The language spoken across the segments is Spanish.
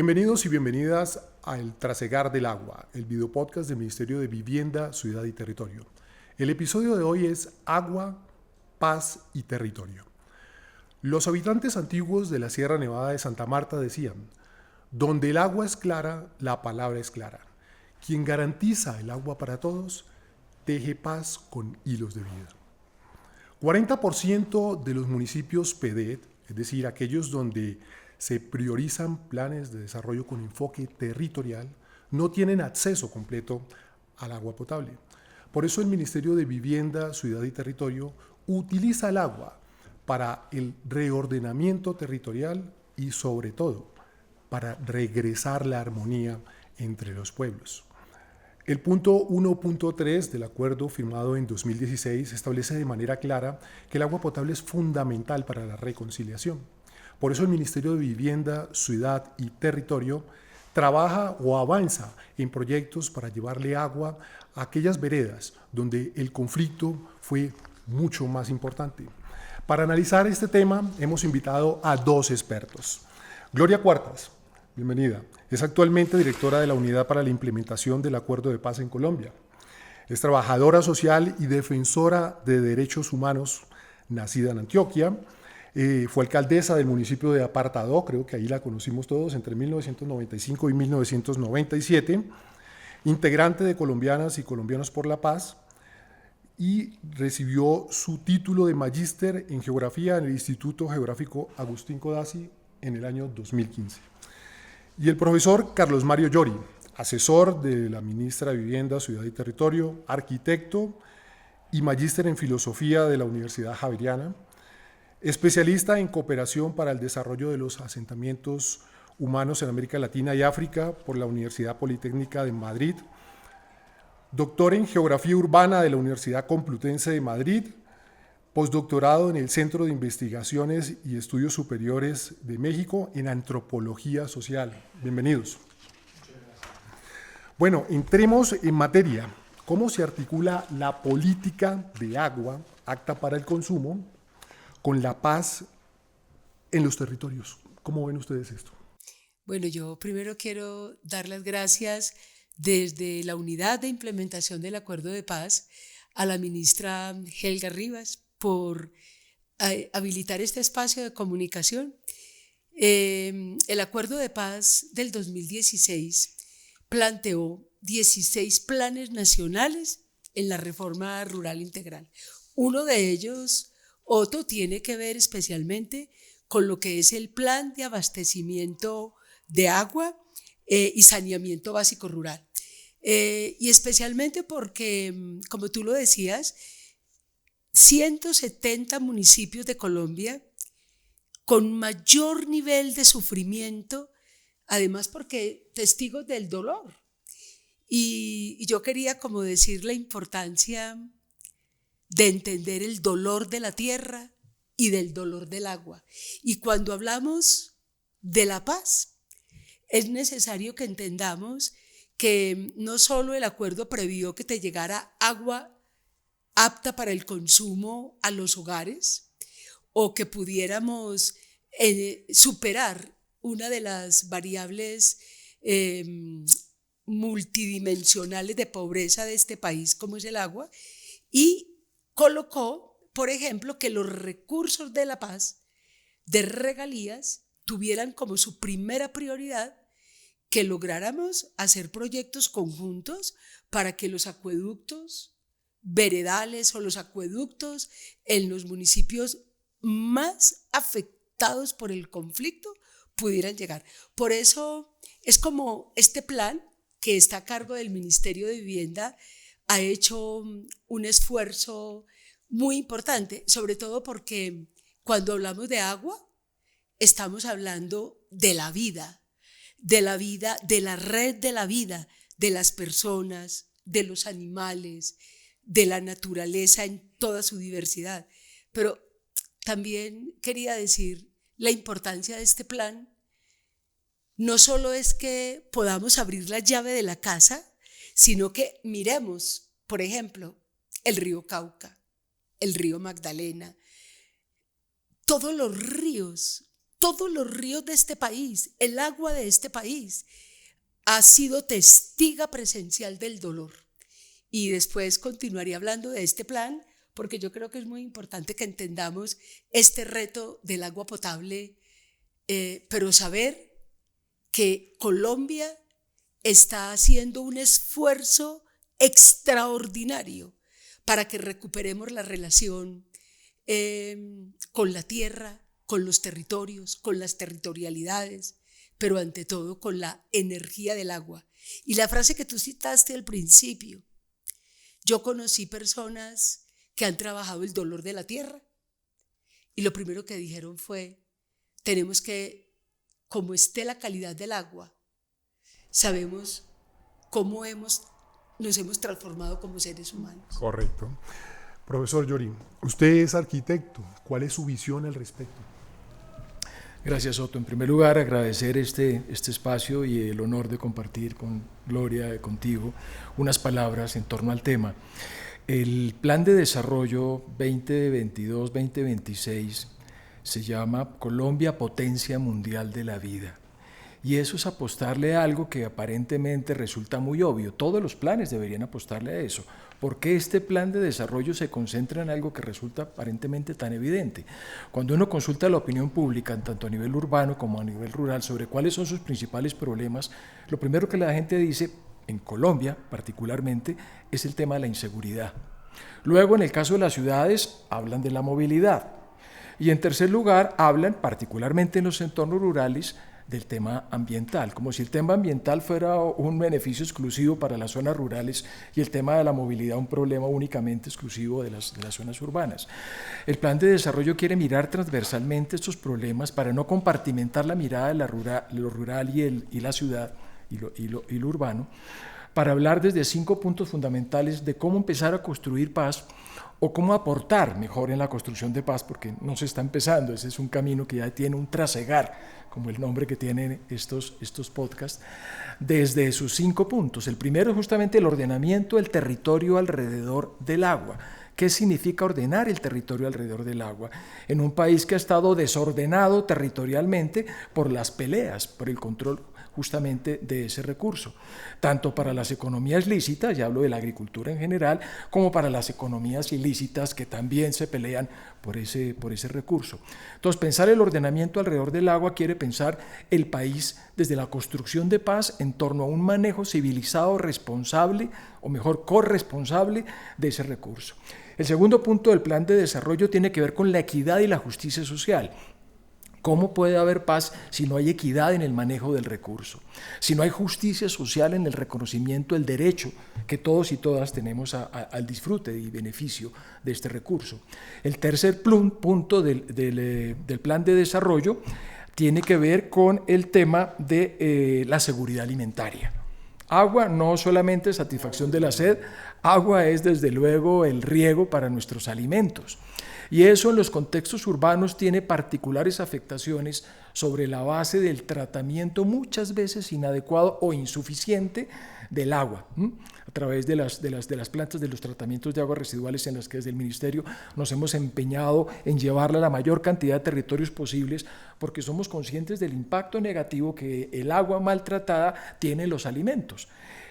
Bienvenidos y bienvenidas a El Trasegar del Agua, el videopodcast del Ministerio de Vivienda, Ciudad y Territorio. El episodio de hoy es Agua, Paz y Territorio. Los habitantes antiguos de la Sierra Nevada de Santa Marta decían: donde el agua es clara, la palabra es clara. Quien garantiza el agua para todos, teje paz con hilos de vida. 40% de los municipios PEDET, es decir, aquellos donde se priorizan planes de desarrollo con enfoque territorial, no tienen acceso completo al agua potable. Por eso el Ministerio de Vivienda, Ciudad y Territorio utiliza el agua para el reordenamiento territorial y, sobre todo, para regresar la armonía entre los pueblos. El punto 1.3 del acuerdo firmado en 2016 establece de manera clara que el agua potable es fundamental para la reconciliación. Por eso el Ministerio de Vivienda, Ciudad y Territorio trabaja o avanza en proyectos para llevarle agua a aquellas veredas donde el conflicto fue mucho más importante. Para analizar este tema hemos invitado a dos expertos. Gloria Cuartas, bienvenida. Es actualmente directora de la Unidad para la Implementación del Acuerdo de Paz en Colombia. Es trabajadora social y defensora de derechos humanos, nacida en Antioquia. Fue alcaldesa del municipio de Apartadó, creo que ahí la conocimos todos, entre 1995 y 1997, integrante de Colombianas y Colombianos por la Paz, y recibió su título de magíster en geografía en el Instituto Geográfico Agustín Codazzi en el año 2015. Y el profesor Carlos Mario Llori, asesor de la ministra de Vivienda, Ciudad y Territorio, arquitecto y magíster en filosofía de la Universidad Javeriana, especialista en cooperación para el desarrollo de los asentamientos humanos en América Latina y África por la Universidad Politécnica de Madrid, doctor en Geografía Urbana de la Universidad Complutense de Madrid, postdoctorado en el Centro de Investigaciones y Estudios Superiores de México en Antropología Social. Bienvenidos. Bueno, entremos en materia. ¿Cómo se articula la política de agua, apta para el consumo, con la paz en los territorios? ¿Cómo ven ustedes esto? Bueno, yo primero quiero dar las gracias desde la Unidad de Implementación del Acuerdo de Paz a la ministra Helga Rivas por habilitar este espacio de comunicación. El Acuerdo de Paz del 2016 planteó 16 planes nacionales en la reforma rural integral. Uno de ellos, Otto, tiene que ver especialmente con lo que es el plan de abastecimiento de agua y saneamiento básico rural. Y especialmente porque, como tú lo decías, 170 municipios de Colombia con mayor nivel de sufrimiento, además porque testigos del dolor. Y yo quería como decir la importancia de entender el dolor de la tierra y del dolor del agua. Y cuando hablamos de la paz, es necesario que entendamos que no solo el acuerdo previó que te llegara agua apta para el consumo a los hogares, o que pudiéramos superar una de las variables multidimensionales de pobreza de este país, como es el agua, y colocó, por ejemplo, que los recursos de la paz, de regalías, tuvieran como su primera prioridad que lográramos hacer proyectos conjuntos para que los acueductos veredales o los acueductos en los municipios más afectados por el conflicto pudieran llegar. Por eso es como este plan que está a cargo del Ministerio de Vivienda ha hecho un esfuerzo muy importante, sobre todo porque cuando hablamos de agua, estamos hablando de la vida, de la red de la vida, de las personas, de los animales, de la naturaleza en toda su diversidad. Pero también quería decir la importancia de este plan. No solo es que podamos abrir la llave de la casa, sino que miremos, por ejemplo, el río Cauca, el río Magdalena, todos los ríos todos los ríos de este país, el agua de este país, ha sido testiga presencial del dolor. Y después continuaría hablando de este plan, porque yo creo que es muy importante que entendamos este reto del agua potable, pero saber que Colombia está haciendo un esfuerzo extraordinario para que recuperemos la relación con la tierra, con los territorios, con las territorialidades, pero ante todo con la energía del agua. Y la frase que tú citaste al principio, yo conocí personas que han trabajado el dolor de la tierra y lo primero que dijeron fue, tenemos que, como esté la calidad del agua, sabemos cómo nos hemos transformado como seres humanos. Correcto. Profesor Llorín, usted es arquitecto. ¿Cuál es su visión al respecto? Gracias, Otto. En primer lugar, agradecer este espacio y el honor de compartir con Gloria, contigo, unas palabras en torno al tema. El Plan de Desarrollo 2022-2026 se llama Colombia Potencia Mundial de la Vida. Y eso es apostarle a algo que aparentemente resulta muy obvio. Todos los planes deberían apostarle a eso. ¿Por qué este plan de desarrollo se concentra en algo que resulta aparentemente tan evidente? Cuando uno consulta a la opinión pública, tanto a nivel urbano como a nivel rural, sobre cuáles son sus principales problemas, lo primero que la gente dice, en Colombia particularmente, es el tema de la inseguridad. Luego, en el caso de las ciudades, hablan de la movilidad. Y en tercer lugar, hablan, particularmente en los entornos rurales, del tema ambiental, como si el tema ambiental fuera un beneficio exclusivo para las zonas rurales y el tema de la movilidad un problema únicamente exclusivo de las zonas urbanas. El plan de desarrollo quiere mirar transversalmente estos problemas para no compartimentar la mirada de lo rural y la ciudad y lo urbano, para hablar desde 5 puntos fundamentales de cómo empezar a construir paz o cómo aportar mejor en la construcción de paz, porque no se está empezando, ese es un camino que ya tiene un trasegar, como el nombre que tienen estos podcasts, desde sus 5 puntos. El primero es justamente el ordenamiento del territorio alrededor del agua. ¿Qué significa ordenar el territorio alrededor del agua? En un país que ha estado desordenado territorialmente por las peleas, por el control justamente de ese recurso, tanto para las economías lícitas, ya hablo de la agricultura en general, como para las economías ilícitas que también se pelean por ese recurso. Entonces, pensar el ordenamiento alrededor del agua quiere pensar el país desde la construcción de paz en torno a un manejo civilizado, responsable, o mejor, corresponsable de ese recurso. El segundo punto del plan de desarrollo tiene que ver con la equidad y la justicia social. ¿Cómo puede haber paz si no hay equidad en el manejo del recurso? Si no hay justicia social en el reconocimiento del derecho que todos y todas tenemos al disfrute y beneficio de este recurso. El tercer punto del plan de desarrollo tiene que ver con el tema de la seguridad alimentaria. Agua no solamente satisfacción de la sed, agua es desde luego el riego para nuestros alimentos. Y eso en los contextos urbanos tiene particulares afectaciones sobre la base del tratamiento muchas veces inadecuado o insuficiente del agua, a través de las plantas de los tratamientos de aguas residuales en las que desde el Ministerio nos hemos empeñado en llevarla a la mayor cantidad de territorios posibles, porque somos conscientes del impacto negativo que el agua maltratada tiene en los alimentos.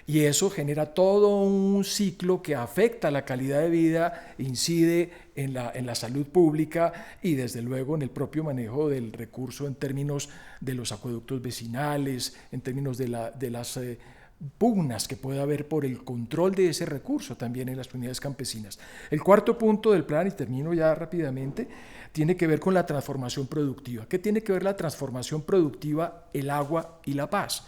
Y eso genera todo un ciclo que afecta la calidad de vida, incide en la salud pública y desde luego en el propio manejo del recurso en términos de los acueductos vecinales, en términos de las pugnas que puede haber por el control de ese recurso también en las unidades campesinas. El cuarto punto del plan, y termino ya rápidamente, tiene que ver con la transformación productiva. ¿Qué tiene que ver la transformación productiva, el agua y la paz?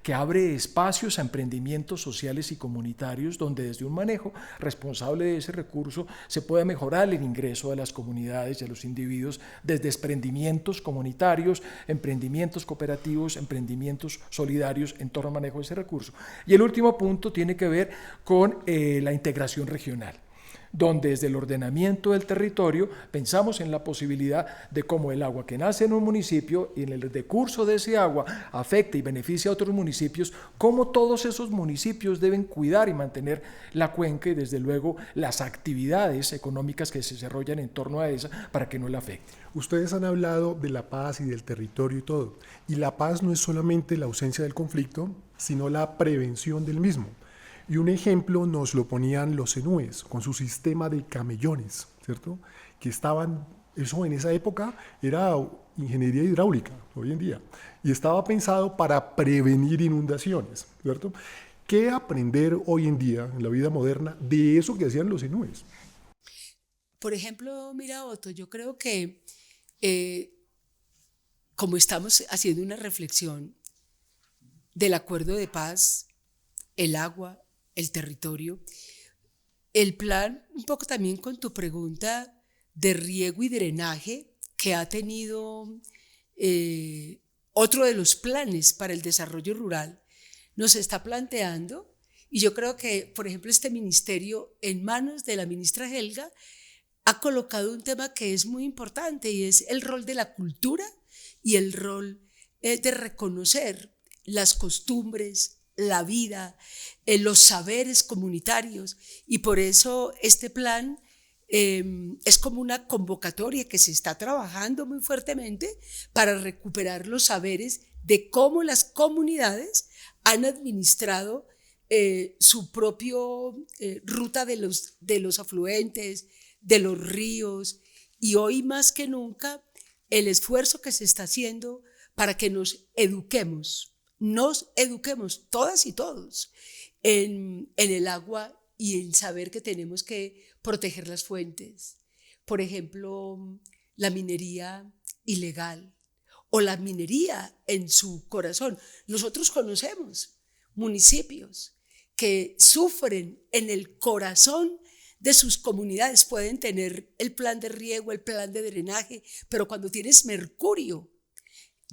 Que abre espacios a emprendimientos sociales y comunitarios donde desde un manejo responsable de ese recurso se puede mejorar el ingreso de las comunidades y de los individuos desde emprendimientos comunitarios, emprendimientos cooperativos, emprendimientos solidarios en torno al manejo de ese recurso. Y el último punto tiene que ver con la integración regional. donde desde el ordenamiento del territorio pensamos en la posibilidad de cómo el agua que nace en un municipio y en el decurso de ese agua afecta y beneficia a otros municipios, cómo todos esos municipios deben cuidar y mantener la cuenca y desde luego las actividades económicas que se desarrollan en torno a esa para que no la afecte. Ustedes han hablado de la paz y del territorio y todo, y la paz no es solamente la ausencia del conflicto, sino la prevención del mismo. Y un ejemplo nos lo ponían los zenúes con su sistema de camellones, ¿cierto? Que estaban, eso en esa época era ingeniería hidráulica, hoy en día, y estaba pensado para prevenir inundaciones, ¿cierto? ¿Qué aprender hoy en día, en la vida moderna, de eso que hacían los zenúes? Por ejemplo, mira, Otto, yo creo que como estamos haciendo una reflexión del acuerdo de paz, el agua, el territorio, el plan, un poco también con tu pregunta de riego y drenaje que ha tenido otro de los planes para el desarrollo rural, nos está planteando, y yo creo que, por ejemplo, este ministerio en manos de la ministra Helga ha colocado un tema que es muy importante y es el rol de la cultura y el rol de reconocer las costumbres, la vida, los saberes comunitarios, y por eso este plan es como una convocatoria que se está trabajando muy fuertemente para recuperar los saberes de cómo las comunidades han administrado su propio ruta de los afluentes, de los ríos, y hoy más que nunca el esfuerzo que se está haciendo para que nos eduquemos todas y todos en el agua y en saber que tenemos que proteger las fuentes. Por ejemplo, la minería ilegal o la minería en su corazón. Nosotros conocemos municipios que sufren en el corazón de sus comunidades, pueden tener el plan de riego, el plan de drenaje, pero cuando tienes mercurio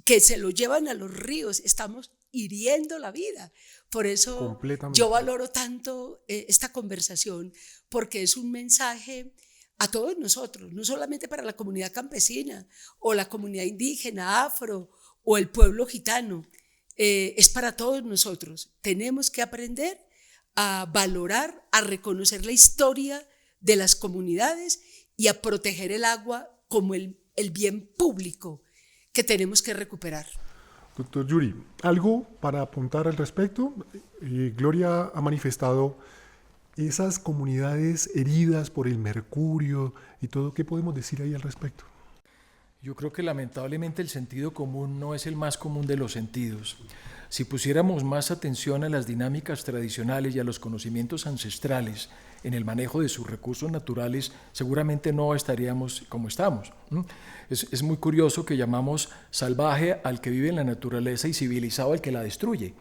que se lo llevan a los ríos, estamos hiriendo la vida. Por eso yo valoro tanto esta conversación, porque es un mensaje a todos nosotros, no solamente para la comunidad campesina o la comunidad indígena, afro o el pueblo gitano, es para todos nosotros. Tenemos que aprender a valorar, a reconocer la historia de las comunidades y a proteger el agua como el bien público que tenemos que recuperar. Doctor Yuri, ¿algo para apuntar al respecto? Gloria ha manifestado esas comunidades heridas por el mercurio y todo. ¿Qué podemos decir ahí al respecto? Yo creo que lamentablemente el sentido común no es el más común de los sentidos. Si pusiéramos más atención a las dinámicas tradicionales y a los conocimientos ancestrales en el manejo de sus recursos naturales, seguramente no estaríamos como estamos. Es muy curioso que llamamos salvaje al que vive en la naturaleza y civilizado al que la destruye.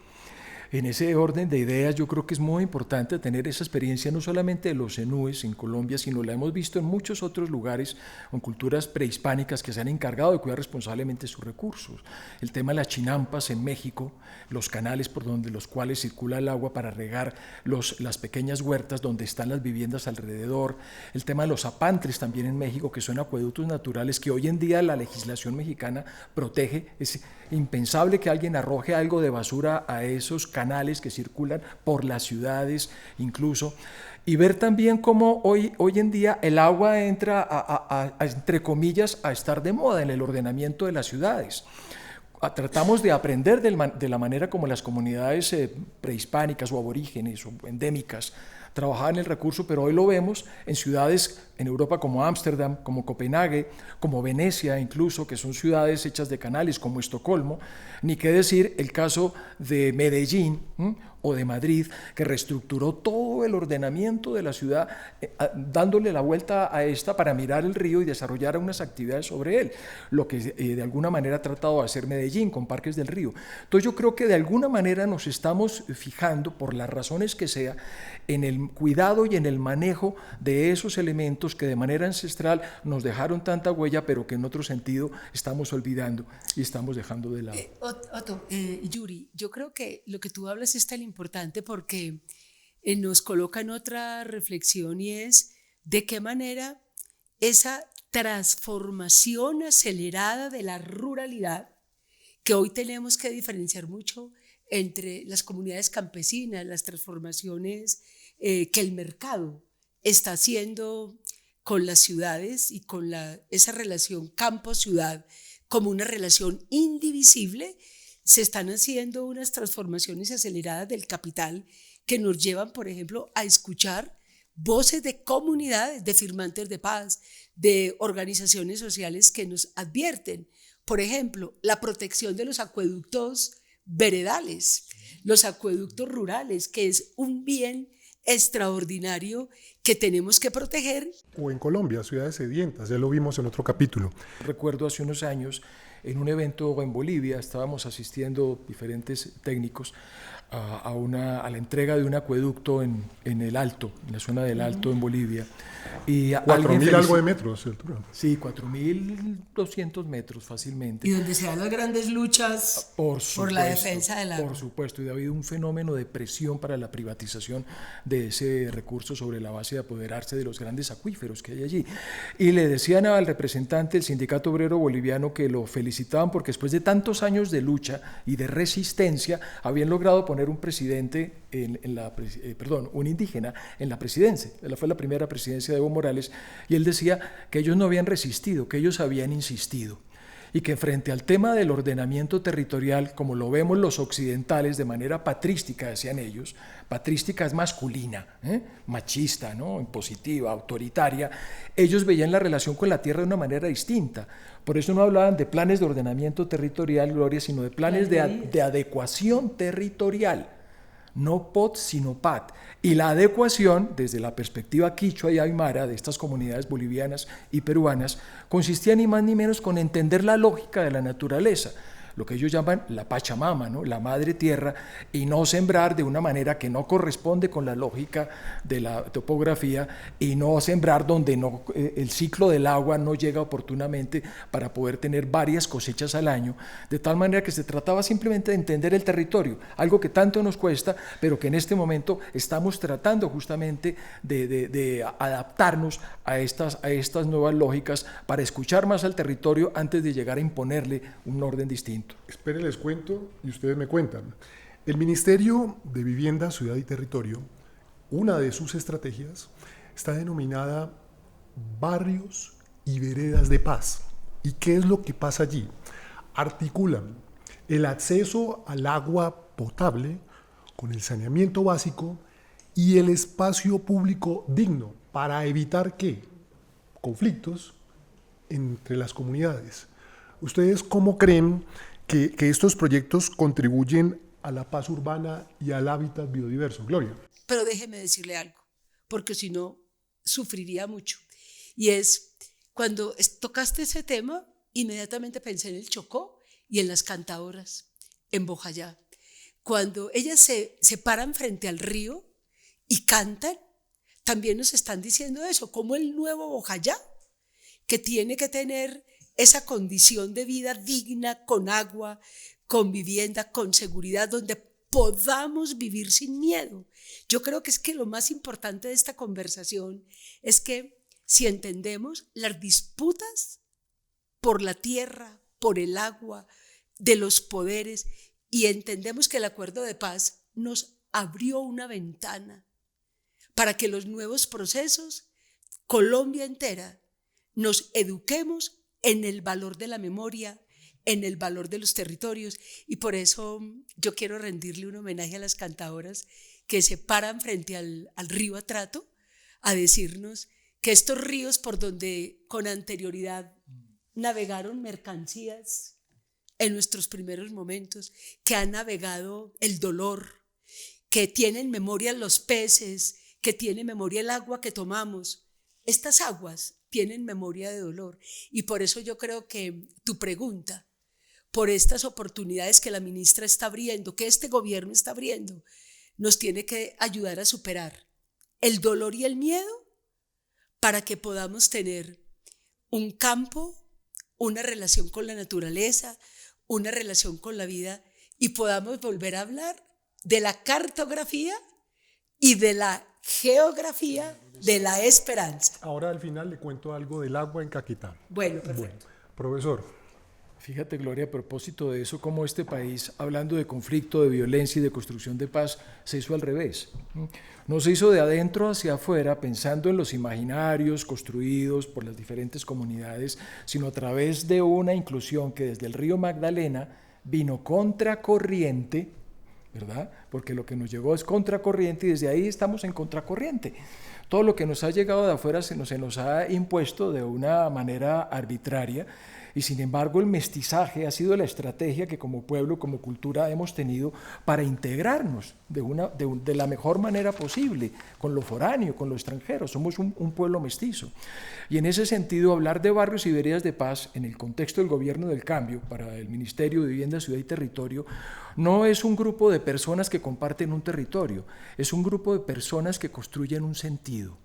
En ese orden de ideas yo creo que es muy importante tener esa experiencia no solamente de los zenúes en Colombia, sino la hemos visto en muchos otros lugares con culturas prehispánicas que se han encargado de cuidar responsablemente sus recursos. El tema de las chinampas en México, los canales por donde los cuales circula el agua para regar las pequeñas huertas donde están las viviendas alrededor, el tema de los apantres también en México, que son acueductos naturales que hoy en día la legislación mexicana protege. Es impensable que alguien arroje algo de basura a esos canales que circulan por las ciudades incluso, y ver también cómo hoy en día el agua entra entre comillas a estar de moda en el ordenamiento de las ciudades. Tratamos de aprender de la manera como las comunidades prehispánicas o aborígenes o endémicas trabajaban el recurso, pero hoy lo vemos en ciudades en Europa como Ámsterdam, como Copenhague, como Venecia incluso, que son ciudades hechas de canales, como Estocolmo, ni qué decir el caso de Medellín o de Madrid, que reestructuró todo el ordenamiento de la ciudad, dándole la vuelta a esta para mirar el río y desarrollar unas actividades sobre él, lo que de alguna manera ha tratado de hacer Medellín con Parques del Río. Entonces yo creo que de alguna manera nos estamos fijando, por las razones que sea, en el cuidado y en el manejo de esos elementos que de manera ancestral nos dejaron tanta huella, pero que en otro sentido estamos olvidando y estamos dejando de lado. Otto, Yuri, yo creo que lo que tú hablas es tan importante porque nos coloca en otra reflexión, y es de qué manera esa transformación acelerada de la ruralidad, que hoy tenemos que diferenciar mucho entre las comunidades campesinas, las transformaciones que el mercado está haciendo con las ciudades y con esa relación campo-ciudad como una relación indivisible, se están haciendo unas transformaciones aceleradas del capital que nos llevan, por ejemplo, a escuchar voces de comunidades, de firmantes de paz, de organizaciones sociales que nos advierten. Por ejemplo, la protección de los acueductos veredales, los acueductos rurales, que es un bien extraordinario que tenemos que proteger. O en Colombia, ciudades sedientas, ya lo vimos en otro capítulo. Recuerdo hace unos años, en un evento en Bolivia, estábamos asistiendo diferentes técnicos a la entrega de un acueducto en el Alto, en la zona del Alto en Bolivia. Y 4.000 algo de metros de altura. Sí, 4.200 metros fácilmente. Y donde se dan las grandes luchas por la defensa del agua. Por supuesto, y ha habido un fenómeno de presión para la privatización de ese recurso sobre la base de apoderarse de los grandes acuíferos que hay allí. Y le decían al representante del Sindicato Obrero Boliviano que lo felicitaban porque después de tantos años de lucha y de resistencia habían logrado poner un presidente, un indígena en la presidencia. Fue la primera presidencia de Evo Morales, y él decía que ellos no habían resistido, que ellos habían insistido, y que frente al tema del ordenamiento territorial, como lo vemos los occidentales de manera patrística, decían ellos, patrística es masculina, machista, ¿no? Impositiva, autoritaria, ellos veían la relación con la tierra de una manera distinta. Por eso no hablaban de planes de ordenamiento territorial, Gloria, sino de planes de adecuación territorial. No POT, sino PAT. Y la adecuación, desde la perspectiva quichua y aymara de estas comunidades bolivianas y peruanas, consistía ni más ni menos con entender la lógica de la naturaleza, lo que ellos llaman la Pachamama, ¿no? La madre tierra, y no sembrar de una manera que no corresponde con la lógica de la topografía, y no sembrar donde el ciclo del agua no llega oportunamente para poder tener varias cosechas al año, de tal manera que se trataba simplemente de entender el territorio, algo que tanto nos cuesta, pero que en este momento estamos tratando justamente de adaptarnos a estas nuevas lógicas para escuchar más al territorio antes de llegar a imponerle un orden distinto. Esperen, les cuento y ustedes me cuentan. El Ministerio de Vivienda, Ciudad y Territorio, una de sus estrategias está denominada Barrios y Veredas de Paz. ¿Y qué es lo que pasa allí? Articulan el acceso al agua potable con el saneamiento básico y el espacio público digno para evitar ¿qué? Conflictos entre las comunidades. ¿Ustedes cómo creen que estos proyectos contribuyen a la paz urbana y al hábitat biodiverso? Gloria. Pero déjeme decirle algo, porque si no, sufriría mucho. Y es, cuando tocaste ese tema, inmediatamente pensé en el Chocó y en las cantadoras, en Bojayá. Cuando ellas se paran frente al río y cantan, también nos están diciendo eso, como el nuevo Bojayá, que tiene que tener esa condición de vida digna, con agua, con vivienda, con seguridad, donde podamos vivir sin miedo. Yo creo que es que lo más importante de esta conversación es que si entendemos las disputas por la tierra, por el agua, de los poderes, y entendemos que el acuerdo de paz nos abrió una ventana para que los nuevos procesos, Colombia entera, nos eduquemos en el valor de la memoria, en el valor de los territorios, y por eso yo quiero rendirle un homenaje a las cantadoras que se paran frente al río Atrato a decirnos que estos ríos por donde con anterioridad navegaron mercancías en nuestros primeros momentos, que han navegado el dolor, que tienen memoria los peces, que tiene memoria el agua que tomamos, estas aguas tienen memoria de dolor, y por eso yo creo que tu pregunta, por estas oportunidades que la ministra está abriendo, que este gobierno está abriendo, nos tiene que ayudar a superar el dolor y el miedo para que podamos tener un campo, una relación con la naturaleza, una relación con la vida, y podamos volver a hablar de la cartografía y de la geografía de la esperanza. Ahora al final le cuento algo del agua en Caquetá. Bueno, perfecto. Bueno, profesor. Fíjate, Gloria, a propósito de eso, cómo este país, hablando de conflicto, de violencia y de construcción de paz, se hizo al revés. No se hizo de adentro hacia afuera, pensando en los imaginarios construidos por las diferentes comunidades, sino a través de una inclusión que desde el río Magdalena vino contracorriente, ¿verdad? Porque lo que nos llegó es contracorriente y desde ahí estamos en contracorriente. Todo lo que nos ha llegado de afuera se nos ha impuesto de una manera arbitraria. Y sin embargo el mestizaje ha sido la estrategia que como pueblo, como cultura hemos tenido para integrarnos de la mejor manera posible con lo foráneo, con lo extranjero. Somos un pueblo mestizo. Y en ese sentido hablar de barrios y veredas de paz en el contexto del gobierno del cambio para el Ministerio de Vivienda, Ciudad y Territorio no es un grupo de personas que comparten un territorio, es un grupo de personas que construyen un sentido,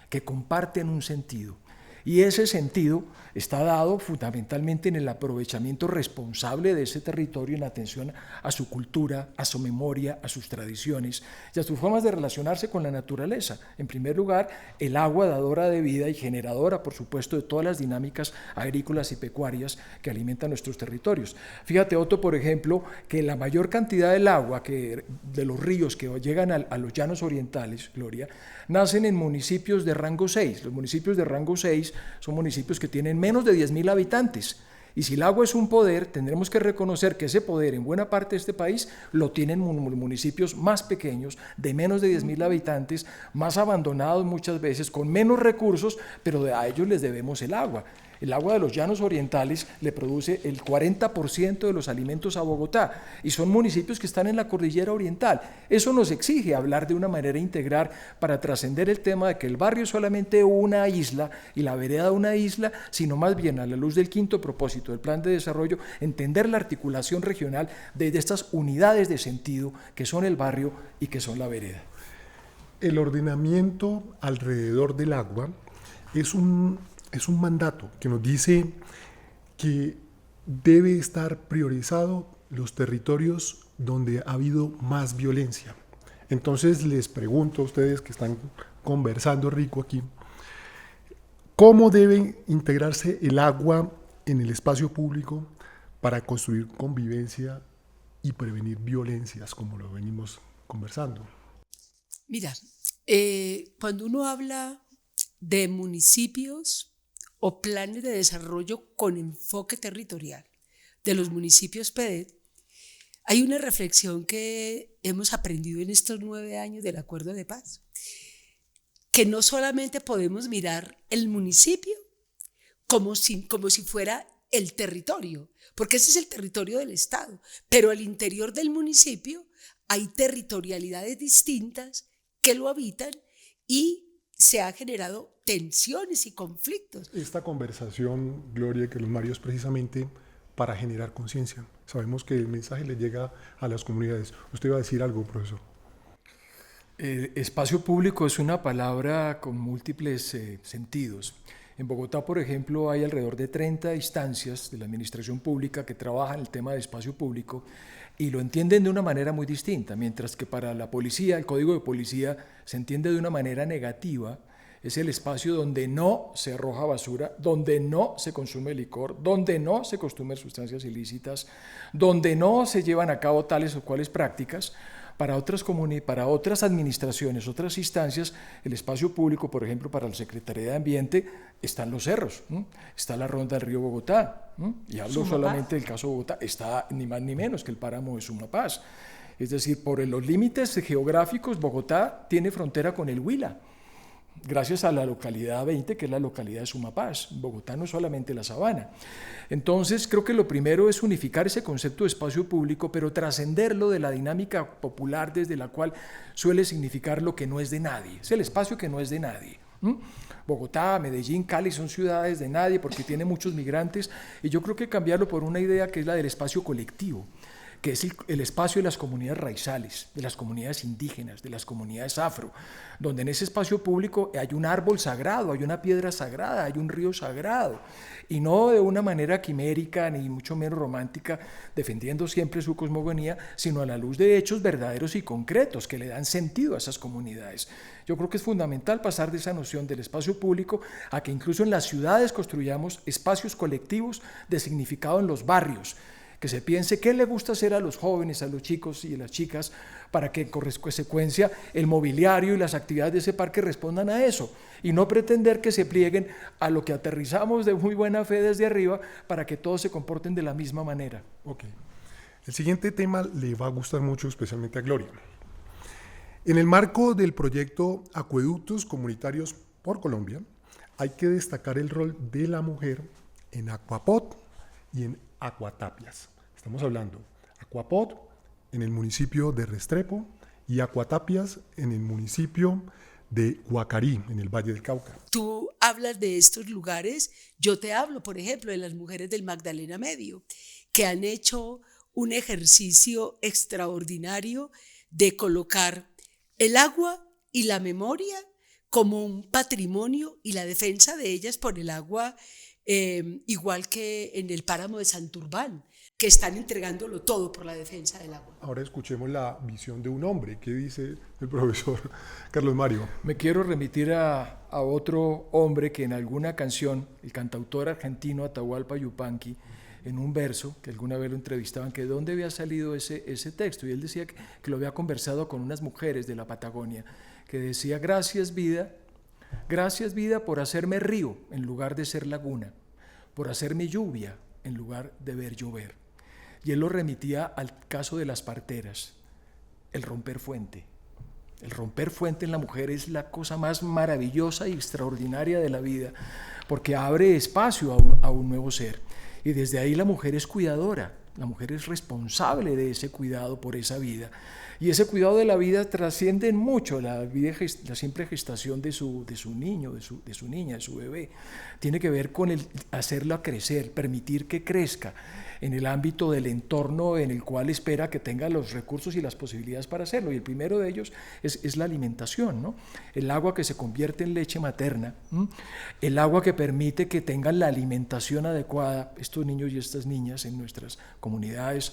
que comparten un sentido. Y ese sentido está dado fundamentalmente en el aprovechamiento responsable de ese territorio en atención a su cultura, a su memoria, a sus tradiciones y a sus formas de relacionarse con la naturaleza. En primer lugar, el agua dadora de vida y generadora, por supuesto, de todas las dinámicas agrícolas y pecuarias que alimentan nuestros territorios. Fíjate, Otto, por ejemplo, que la mayor cantidad del agua de los ríos que llegan a los llanos orientales, Gloria, nacen en municipios de rango 6. Los municipios de rango 6 son municipios que tienen menos de 10.000 habitantes. Y si el agua es un poder, tendremos que reconocer que ese poder en buena parte de este país lo tienen municipios más pequeños, de menos de 10.000 habitantes, más abandonados muchas veces, con menos recursos, pero a ellos les debemos el agua. El agua de los llanos orientales le produce el 40% de los alimentos a Bogotá y son municipios que están en la cordillera oriental. Eso nos exige hablar de una manera integral para trascender el tema de que el barrio es solamente una isla y la vereda una isla, sino más bien a la luz del quinto propósito del plan de desarrollo, entender la articulación regional de estas unidades de sentido que son el barrio y que son la vereda. El ordenamiento alrededor del agua es un mandato que nos dice que debe estar priorizado los territorios donde ha habido más violencia. Entonces les pregunto a ustedes que están conversando rico aquí, ¿cómo debe integrarse el agua en el espacio público para construir convivencia y prevenir violencias, como lo venimos conversando? Mira, cuando uno habla de municipios o planes de desarrollo con enfoque territorial de los municipios PEDET, hay una reflexión que hemos aprendido en estos 9 años del Acuerdo de Paz, que no solamente podemos mirar el municipio como si fuera el territorio, porque ese es el territorio del Estado, pero al interior del municipio hay territorialidades distintas que lo habitan y se ha generado tensiones y conflictos. Esta conversación, Gloria, que los Mario, es precisamente para generar conciencia. Sabemos que el mensaje le llega a las comunidades. Usted iba a decir algo, profesor. Espacio público es una palabra con múltiples sentidos. En Bogotá, por ejemplo, hay alrededor de 30 instancias de la administración pública que trabajan el tema de espacio público y lo entienden de una manera muy distinta, mientras que para la policía, el código de policía se entiende de una manera negativa. Es el espacio donde no se arroja basura, donde no se consume licor, donde no se consumen sustancias ilícitas, donde no se llevan a cabo tales o cuales prácticas. Para otras administraciones, otras instancias, el espacio público, por ejemplo, para la Secretaría de Ambiente, están los cerros, está la ronda del río Bogotá, y hablo solamente del caso de Bogotá, está ni más ni menos que el páramo de Sumapaz. Es decir, por los límites geográficos, Bogotá tiene frontera con el Huila, gracias a la localidad 20, que es la localidad de Sumapaz. Bogotá no es solamente la sabana. Entonces, creo que lo primero es unificar ese concepto de espacio público, pero trascenderlo de la dinámica popular desde la cual suele significar lo que no es de nadie. Es el espacio que no es de nadie. Bogotá, Medellín, Cali son ciudades de nadie porque tienen muchos migrantes, y yo creo que cambiarlo por una idea que es la del espacio colectivo, que es el espacio de las comunidades raizales, de las comunidades indígenas, de las comunidades afro, donde en ese espacio público hay un árbol sagrado, hay una piedra sagrada, hay un río sagrado, y no de una manera quimérica ni mucho menos romántica, defendiendo siempre su cosmogonía, sino a la luz de hechos verdaderos y concretos que le dan sentido a esas comunidades. Yo creo que es fundamental pasar de esa noción del espacio público a que incluso en las ciudades construyamos espacios colectivos de significado en los barrios, que se piense qué le gusta hacer a los jóvenes, a los chicos y a las chicas, para que en consecuencia el mobiliario y las actividades de ese parque respondan a eso, y no pretender que se plieguen a lo que aterrizamos de muy buena fe desde arriba para que todos se comporten de la misma manera. Ok. El siguiente tema le va a gustar mucho, especialmente a Gloria. En el marco del proyecto Acueductos Comunitarios por Colombia, hay que destacar el rol de la mujer en Acuapot y en Acuatapias. Estamos hablando Acuapot en el municipio de Restrepo y Acuatapias en el municipio de Guacarí, en el Valle del Cauca. Tú hablas de estos lugares, yo te hablo, por ejemplo, de las mujeres del Magdalena Medio, que han hecho un ejercicio extraordinario de colocar el agua y la memoria como un patrimonio y la defensa de ellas por el agua, igual que en el páramo de Santurbán, que están entregándolo todo por la defensa del agua. Ahora escuchemos la visión de un hombre. ¿Qué dice el profesor Carlos Mario? Me quiero remitir a otro hombre que en alguna canción, el cantautor argentino Atahualpa Yupanqui, en un verso, que alguna vez lo entrevistaban, que de dónde había salido ese texto, y él decía que lo había conversado con unas mujeres de la Patagonia, que decía: gracias vida por hacerme río en lugar de ser laguna, por hacerme lluvia en lugar de ver llover. Y él lo remitía al caso de las parteras, el romper fuente. El romper fuente en la mujer es la cosa más maravillosa y extraordinaria de la vida, porque abre espacio a un nuevo ser. Y desde ahí la mujer es cuidadora, la mujer es responsable de ese cuidado por esa vida. Y ese cuidado de la vida trasciende mucho la simple gestación de su niño, de su niña, de su bebé. Tiene que ver con el hacerla crecer, permitir que crezca en el ámbito del entorno en el cual espera que tenga los recursos y las posibilidades para hacerlo. Y el primero de ellos es la alimentación, ¿no? El agua que se convierte en leche materna, el agua que permite que tengan la alimentación adecuada estos niños y estas niñas en nuestras comunidades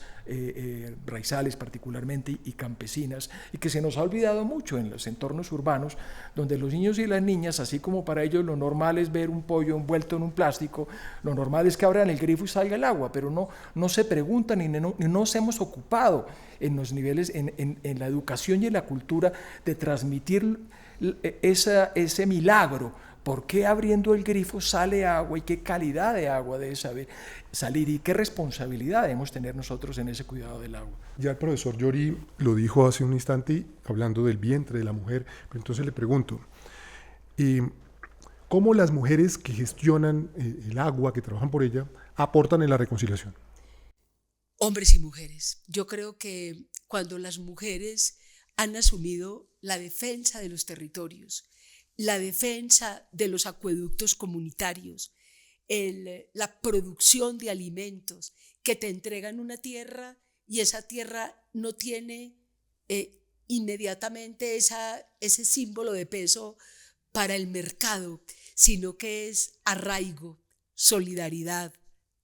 raizales particularmente y campesinas, y que se nos ha olvidado mucho en los entornos urbanos, donde los niños y las niñas, así como para ellos lo normal es ver un pollo envuelto en un plástico, lo normal es que abran el grifo y salga el agua, pero no se preguntan y no nos hemos ocupado en los niveles, en la educación y en la cultura, de transmitir ese milagro. ¿Por qué abriendo el grifo sale agua y qué calidad de agua debe salir y qué responsabilidad debemos tener nosotros en ese cuidado del agua? Ya el profesor Llori lo dijo hace un instante hablando del vientre de la mujer, pero entonces le pregunto, ¿cómo las mujeres que gestionan el agua, que trabajan por ella, aportan en la reconciliación? Hombres y mujeres. Yo creo que cuando las mujeres han asumido la defensa de los territorios, la defensa de los acueductos comunitarios, la producción de alimentos que te entregan una tierra y esa tierra no tiene inmediatamente ese símbolo de peso para el mercado, sino que es arraigo, solidaridad,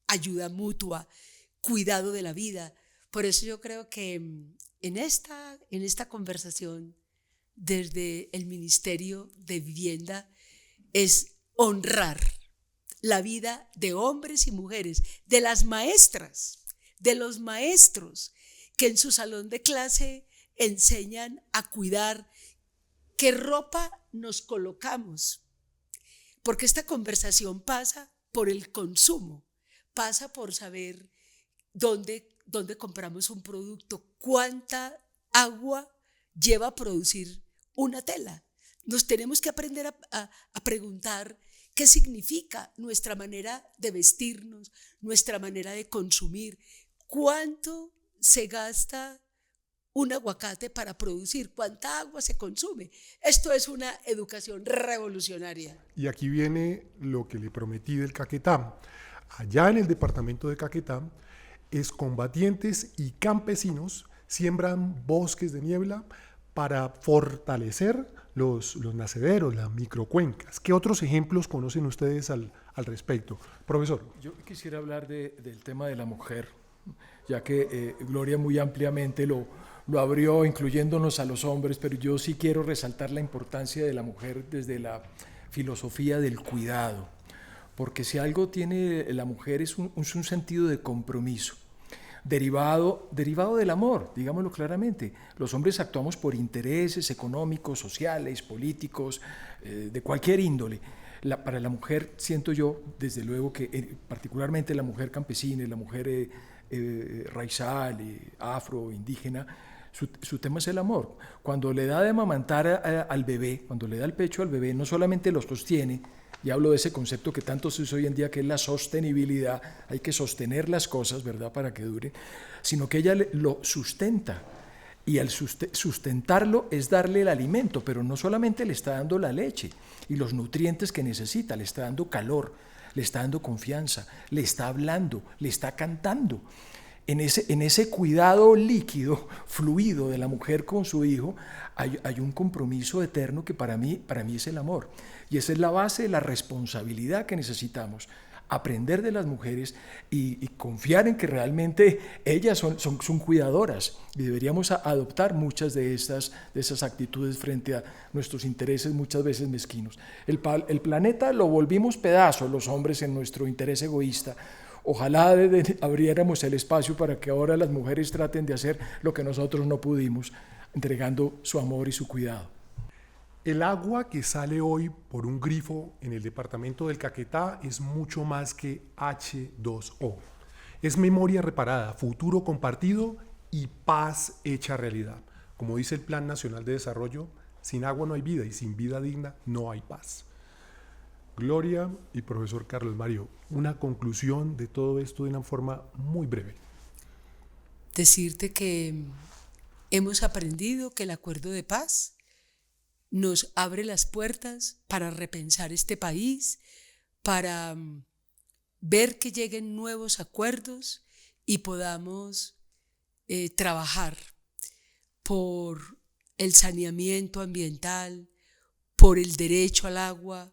ayuda mutua, cuidado de la vida. Por eso yo creo que en esta conversación desde el Ministerio de Vivienda es honrar la vida de hombres y mujeres, de las maestras, de los maestros que en su salón de clase enseñan a cuidar qué ropa nos colocamos, porque esta conversación pasa por el consumo, pasa por saber dónde compramos un producto, cuánta agua lleva a producir una tela. Nos tenemos que aprender a preguntar qué significa nuestra manera de vestirnos, nuestra manera de consumir, cuánto se gasta un aguacate para producir, cuánta agua se consume. Esto es una educación revolucionaria. Y aquí viene lo que le prometí del Caquetá. Allá en el departamento de Caquetá, excombatientes y campesinos siembran bosques de niebla para fortalecer los nacederos, las microcuencas. ¿Qué otros ejemplos conocen ustedes al respecto? Profesor. Yo quisiera hablar del tema de la mujer, ya que Gloria muy ampliamente lo abrió, incluyéndonos a los hombres, pero yo sí quiero resaltar la importancia de la mujer desde la filosofía del cuidado, porque si algo tiene la mujer es un sentido de compromiso, derivado del amor, digámoslo claramente. Los hombres actuamos por intereses económicos, sociales, políticos, de cualquier índole. Para la mujer, siento yo, desde luego que particularmente la mujer campesina, la mujer raizal, afro, indígena, su tema es el amor. Cuando le da de amamantar al bebé, cuando le da el pecho al bebé, no solamente lo sostiene, y hablo de ese concepto que tanto se usa hoy en día, que es la sostenibilidad, hay que sostener las cosas, ¿verdad?, para que duren, sino que ella lo sustenta, y al sustentarlo es darle el alimento, pero no solamente le está dando la leche y los nutrientes que necesita, le está dando calor, le está dando confianza, le está hablando, le está cantando. En ese cuidado líquido, fluido de la mujer con su hijo, hay un compromiso eterno que para mí es el amor. Y esa es la base de la responsabilidad que necesitamos. Aprender de las mujeres y confiar en que realmente ellas son cuidadoras, y deberíamos adoptar muchas de esas actitudes frente a nuestros intereses muchas veces mezquinos. El planeta lo volvimos pedazos los hombres en nuestro interés egoísta. Ojalá abriéramos el espacio para que ahora las mujeres traten de hacer lo que nosotros no pudimos, entregando su amor y su cuidado. El agua que sale hoy por un grifo en el departamento del Caquetá es mucho más que H2O. Es memoria reparada, futuro compartido y paz hecha realidad. Como dice el Plan Nacional de Desarrollo, sin agua no hay vida y sin vida digna no hay paz. Gloria y profesor Carlos Mario, una conclusión de todo esto de una forma muy breve. Decirte que hemos aprendido que el acuerdo de paz nos abre las puertas para repensar este país, para ver que lleguen nuevos acuerdos y podamos trabajar por el saneamiento ambiental, por el derecho al agua,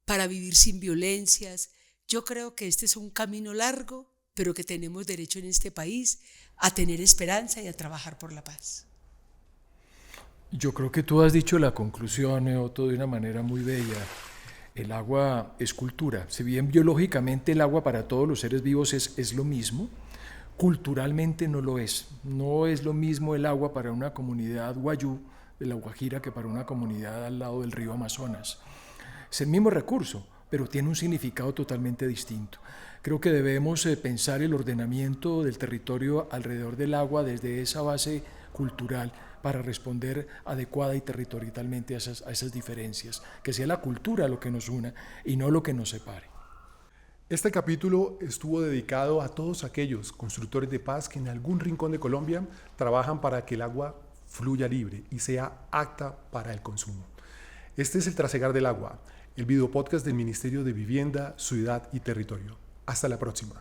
para vivir sin violencias. Yo creo que este es un camino largo, pero que tenemos derecho en este país a tener esperanza y a trabajar por la paz. Yo creo que tú has dicho la conclusión, Otto, de una manera muy bella. El agua es cultura. Si bien biológicamente el agua para todos los seres vivos es lo mismo, culturalmente no lo es. No es lo mismo el agua para una comunidad wayú de La Guajira que para una comunidad al lado del río Amazonas. Es el mismo recurso, pero tiene un significado totalmente distinto. Creo que debemos pensar el ordenamiento del territorio alrededor del agua desde esa base cultural para responder adecuada y territorialmente a esas diferencias, que sea la cultura lo que nos una y no lo que nos separe. Este capítulo estuvo dedicado a todos aquellos constructores de paz que en algún rincón de Colombia trabajan para que el agua fluya libre y sea apta para el consumo. Este es el Trasegar del Agua, el videopodcast del Ministerio de Vivienda, Ciudad y Territorio. Hasta la próxima.